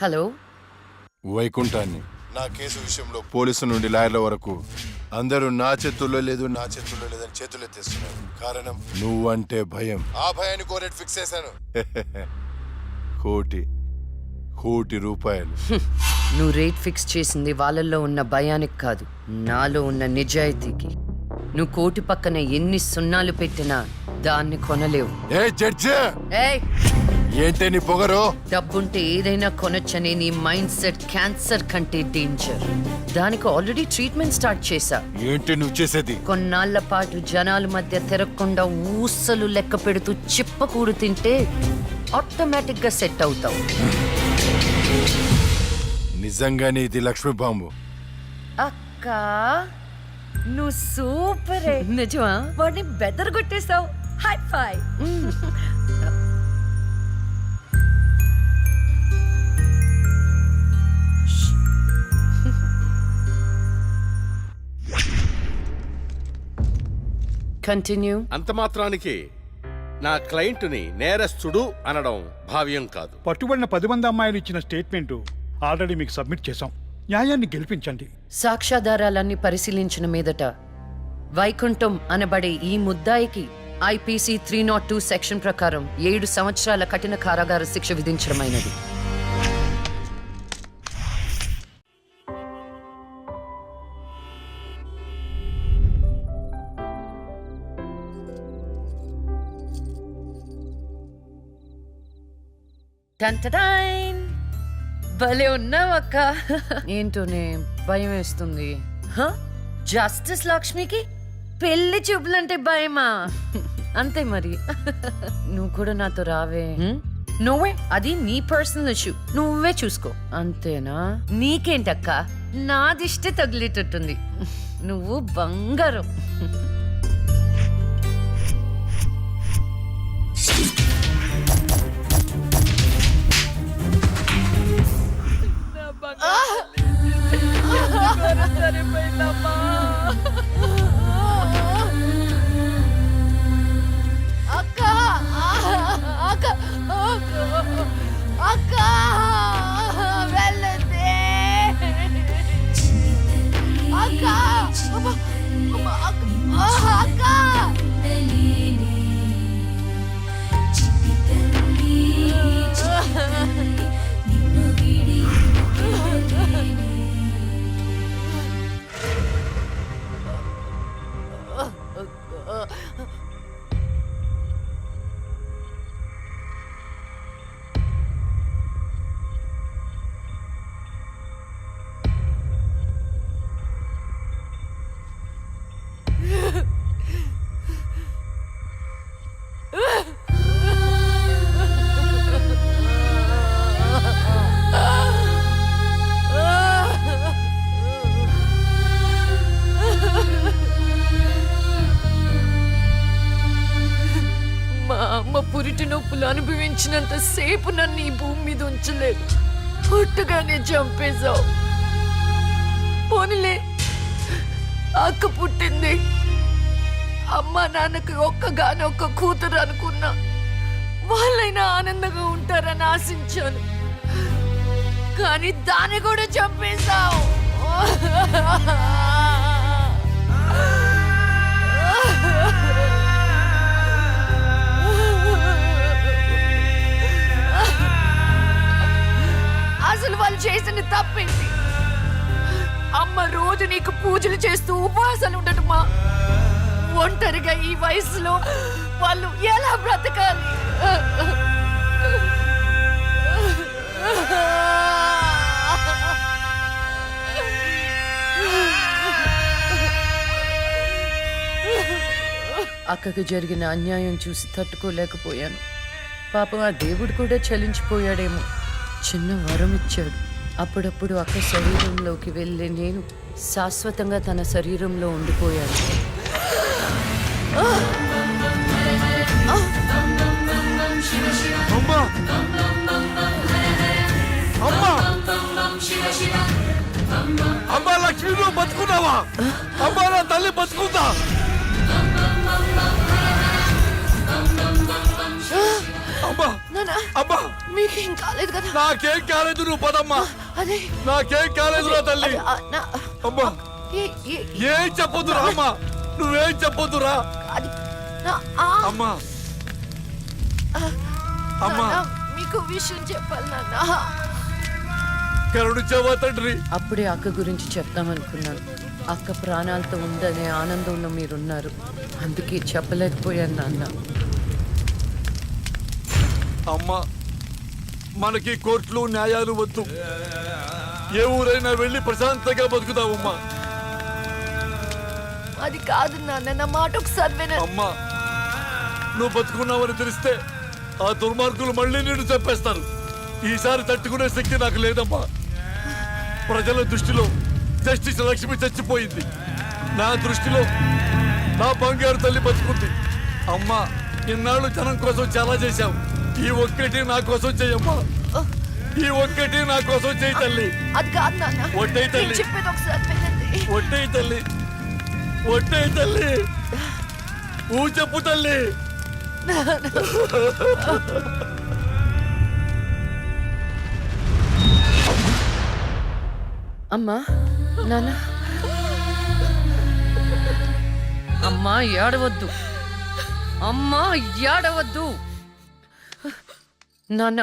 Hello, వైకుంఠాన్ని నా case విషయంలో పోలీసు నుండి లాయర్ల వరకు అందరూ నా చేతుల్లో లేదని చేతులు ఎత్తేస్తున్నారు. కారణం నువ్వంటే భయం. ఆ భయాన్ని కోరేట్ ఫిక్స్ చేశాను. కోటి రూపాయలు. నువ్వు రేట్ ఫిక్స్ చేసింది వాళ్ళల్లో ఉన్న భయానికి కాదు, నాలో ఉన్న నిజాయితీకి. నువ్వు కోటి పక్కన ఎన్ని సున్నాలు పెట్టినా దాన్ని కొనలేవు. ఏ జడ్జి, ఏయ్, ఏంటే నీ పొగరు? డబ్బుంటే ఏదైనా కొనొచ్చనే నీ మైండ్ సెట్ క్యాన్సర్ కంటే డేంజర్. దానికి ఆల్రెడీ ట్రీట్మెంట్ స్టార్ట్ చేశా. ఏంటి నువ్వు చేసేది? కొన్నాళ్ల పాటు జనాల మధ్య తిరగకుండా ఊసలు లెక్క పెడుతూ చిప్పకూడు తింటే ఆటోమేటిక్ గా సెట్ అవుతావు. నిజంగానే ఇది లక్ష్మీ బాంబు. అక్క, నువ్వు సూపరే. నిజమా? వాడిని బెదరగొట్టేశావు. హై ఫై. కంటిన్యూ. అంత మాత్రానికి నా క్లయింట్ని నేరస్తుడు అనడం భావ్యం కాదు. పట్టుబడిన 10 మంది అమ్మాయిలు ఇచ్చిన స్టేట్మెంట్ ఆల్రెడీ మీకు సబ్మిట్ చేశాం. న్యాయాన్ని గెలిపించండి. సాక్ష్యాధారాలన్నీ పరిశీలించిన మీదట వైకుంఠం అనబడే ఈ ముద్దాయికి ఐపీసీ 302 సెక్షన్ ప్రకారం 7 సంవత్సరాల కఠిన కారాగార శిక్ష విధించడమైనది. టంటడైన్! భలే ఉన్నావక్క. ఏంటోనే భయం వేస్తుంది. జస్టిస్ లక్ష్మికి పెళ్లి చూపులంటే భయమా? అంతే మరి. నువ్వు కూడా నాతో రావే. నువ్వే, అది నీ పర్సనల్ ఇష్యూ, నువ్వే చూసుకో. అంతేనా? నీకేంటక్క, నా దిష్టి తగిలేటట్టుంది. నువ్వు బంగారం. పురిటి నొప్పులు అనుభవించినంత సేపు నన్ను ఈ భూమి మీద ఉంచలేదు. పుట్టగానే చంపేశావు. పోనీలే, అక్క పుట్టింది. అమ్మ నాన్నకి ఒక్కగానొక్క కూతురు అనుకున్నా. వాళ్ళైనా ఆనందంగా ఉంటారని ఆశించాను. కానీ దాన్ని కూడా చంపేశావు. అసలు వాళ్ళు చేసిన తప్పేంటి? అమ్మ రోజు నీకు పూజలు చేస్తూ ఉపవాసాలు ఉండటమా? ఒంటరిగా ఈ వయసులో వాళ్ళు ఎలా బ్రతకాలి? అక్కకు జరిగిన అన్యాయం చూసి తట్టుకోలేకపోయాను. పాపం ఆ దేవుడు కూడా చలించిపోయాడేమో. చిన్న వరం ఇచ్చాడు. అప్పుడప్పుడు అక్క శరీరంలోకి వెళ్ళే నేను శాశ్వతంగా తన శరీరంలో ఉండిపోయాను. అమ్మా లక్ష్మి, నువ్వు బతుకున్నావా? అమ్మా నా తల్లి బతుకుందా? అమ్మా నాన్న అమ్మా మీకేం కాలేదు కదా? నాకేం కాలేదు, నువ్వు పదమ్మా. అదే నాకేం కాలేదు నా తల్లి. అదే, అమ్మా ఏ- ఏ- ఏం చెప్పొద్దురా అమ్మా, నువ్వేం చెప్పొద్దురా అది ఆ, అమ్మా. అమ్మా నాన్న, మీకు విషయం చెప్పాలి నాన్న. కరుణించావా తండ్రి? అప్పుడే అక్క గురించి చెప్తామనుకున్నాను. అక్క ప్రాణాలతో ఉందనే ఆనందంలో మీరున్నారు, అందుకే చెప్పలేకపోయాను నాన్న. అమ్మా మనకి కోర్టులు న్యాయాలు వద్దు, ఏ ఊరైనా వెళ్ళి ప్రశాంతంగా బతుకుతావమ్మా. అది కాదు నాన్న, నా మాట ఒకసారి వినండి. అమ్మా నువ్వు బతుకున్నావని తెలిస్తే ఆ దుర్మార్గులు మళ్ళీ నిన్ను చంపేస్తారు. ఈసారి తట్టుకునే శక్తి నాకు లేదమ్మా. ప్రజల దృష్టిలో జస్టిస్ లక్ష్మి చచ్చిపోయింది, నా దృష్టిలో నా బంగారు తల్లి బతుకుంది. అమ్మా ఇన్నాళ్ళు జనం కోసం చాలా చేశావు, ఈ ఒక్కటి నా కోసం చెయ్యమ్మా. ఈ ఒక్కటి నా కోసం చెయ్యి తల్లి. అది కాదు నాన్న, ఒట్టేయ్ తల్లి. నేను చెప్పేది ఒకసారి వినండి. ఒట్టేయ్ తల్లి, ఒట్టేయ్ తల్లి, ఊ చెప్పు తల్లి. అమ్మా నాన్న, అమ్మా ఏడవద్దు, అమ్మా ఏడవద్దు నాన్న,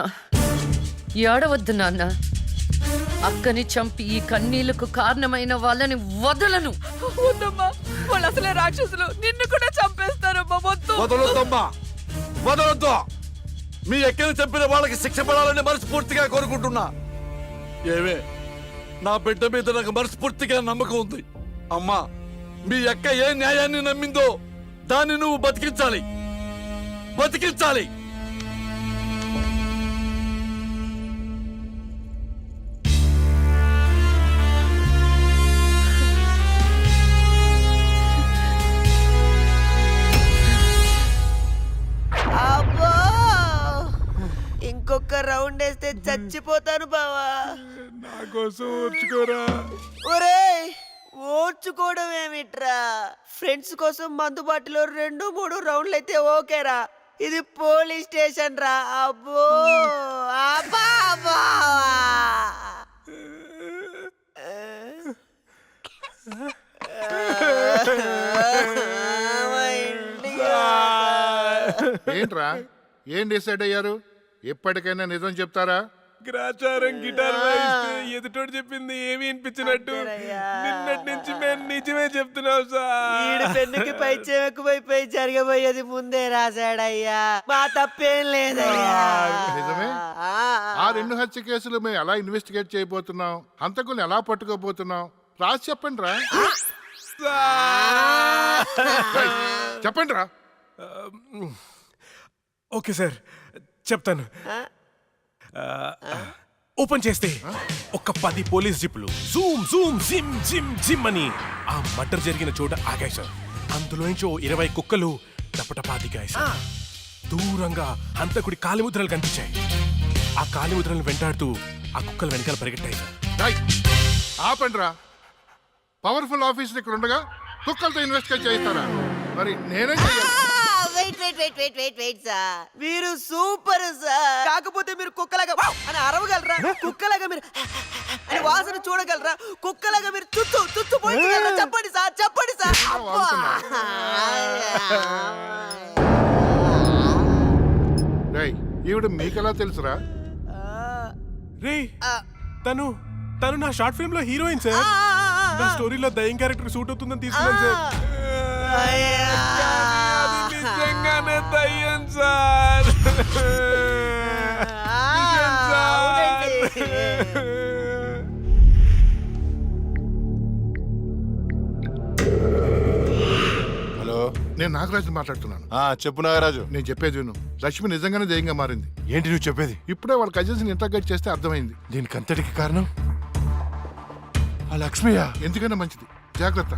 ఏడవద్దు నాన్న. అక్కని చంపి ఈ కన్నీళ్లకు కారణమైన వాళ్ళని వదలను. వద్దమ్మా, వాళ్ళు అసలే రాక్షసులు, నిన్ను కూడా చంపేస్తారమ్మా. వద్దు. వదలొద్దమ్మా, వదలొద్దు. మీ ఎక్కని చంపిన వాళ్ళకి శిక్ష పడాలని మనస్ఫూర్తిగా కోరుకుంటున్నా. ఏవే నా బిడ్డ మీద నాకు మనస్ఫూర్తిగా నమ్మకం ఉంది. అమ్మా మీ అక్క ఏ న్యాయాన్ని నమ్మిందో దాన్ని నువ్వు బతికించాలి, బతికించాలి. అబ్బో ఇంకొక రౌండ్ వేస్తే చచ్చిపోతాను బావా. నా కోసం ఓర్చుకోరా. ఒరేయ్ ఓర్చుకోవడం ఏమిట్రా, ఫ్రెండ్స్ కోసం మందుబాటులో 2-3 రౌండ్లు అయితే ఓకేరా, ఇది పోలీస్ స్టేషన్ రా. అబ్బో అబ్బా అబ్బా. ఏంట్రా ఏం డిసైడ్ అయ్యారు? ఎప్పటికైనా నిజం చెప్తారా? గ్రాచారం గిటార్ వాయిస్తే ఎదుటోడు చెప్పింది ఏమి వినిపించినట్టు నిన్నటి నుంచి మేము నిజమే చెప్తున్నాం సార్. ఈడు పెన్నుకి పై చెక్కుపోయిపోయి జరగబోయేది ముందే రాశాడయ్యా, మా తప్పేం లేదయ్యా. నిజమే. ఆ 2 హత్య కేసులు మేము ఎలా ఇన్వెస్టిగేట్ చేయబోతున్నాం, హంతకుల్ని ఎలా పట్టుకోబోతున్నాం రాసి చెప్పండి రా. చెప్పండి రా. ఓకే సార్ చెప్తాను. ఓపెన్ చేస్తే ఒక 10 పోలీస్ జీపులు జూమ్ జూమ్ జిమ్ జిమ్ జిమ్ అని ఆ మర్డర్ జరిగిన చోట ఆగాయి సార్. అందులోంచి 20 కుక్కలు టపటపా దిగాయి సార్. దూరంగా హంతకుడి కాలిముద్రలు కనిపించాయి. ఆ కాలిముద్రలను వెంటాడుతూ ఆ కుక్కలు వెనకాల పరిగెట్టాయి సార్. ఆపండి రా. పవర్ఫుల్ ఆఫీసర్ ఇక్కడ ఉండగా కుక్కలతో ఇన్వెస్టిగేట్ చేయిస్తారా? మరి నేనే చెయ్యాలి. వెయిట్ సార్, మీరు సూపర్ సార్. కాకపోతే మీరు కుక్కలాగా వావ్ అని అరవగలరా, కుక్కలాగా మీరు అని వాసన చూడగలరా, కుక్కలాగా మీరు చుట్టూ చుట్టూ పోయించగలరా? చెప్పండి సార్, చెప్పండి సార్. రేయ్, ఈవిడ మీకెలా తెలుసురా? రే తను తను నా షార్ట్ ఫిల్మ్ లో హీరోయిన్ సార్. నా స్టోరీలో దయ్యం క్యారెక్టర్ సూట్ అవుతుందని తీసుకున్నాను సార్. నిజంగానే దయ్యం సార్. హలో, నేను నాగరాజు మాట్లాడుతున్నాను. చెప్పు నాగరాజు. నేను చెప్పేది విను. లక్ష్మి నిజంగానే దయ్యంగా మారింది. ఏంటి నువ్వు చెప్పేది? ఇప్పుడే వాళ్ళ కజిన్స్ ఇంటర్గేట్ చేస్తే అర్థమైంది. దీనికి అంతటికి కారణం ఆ లక్ష్మియా? ఎందుకన్నా మంచిది, జాగ్రత్త.